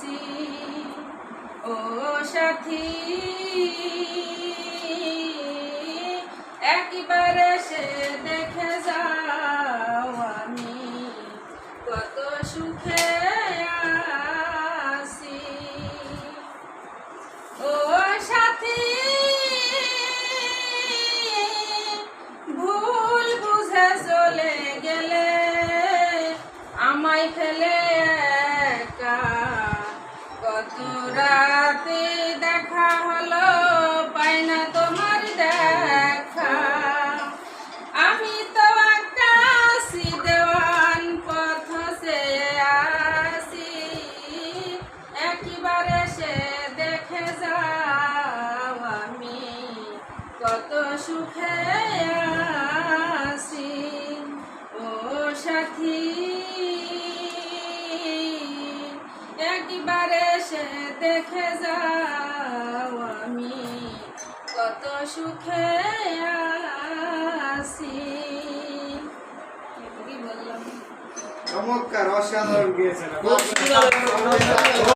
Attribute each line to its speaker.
Speaker 1: আসি ও সাথী একবার এসে দেখে যাও আমি কত সুখে আছি ও সাথী ভুল বুঝে চলে গেলে আমায় ফেলে একা কত রাতে দেখা হলো পাই না তোমার দেখা আমি তো আকাশি দেওয়ান পথ সে আসি একবার এসে দেখে যাও আমি কত সুখে আছি ও সাথী একবার এসে দেখে যাও আমি কত সুখে আছি।
Speaker 2: চমৎকার, অসাধারণ গিয়েছেন।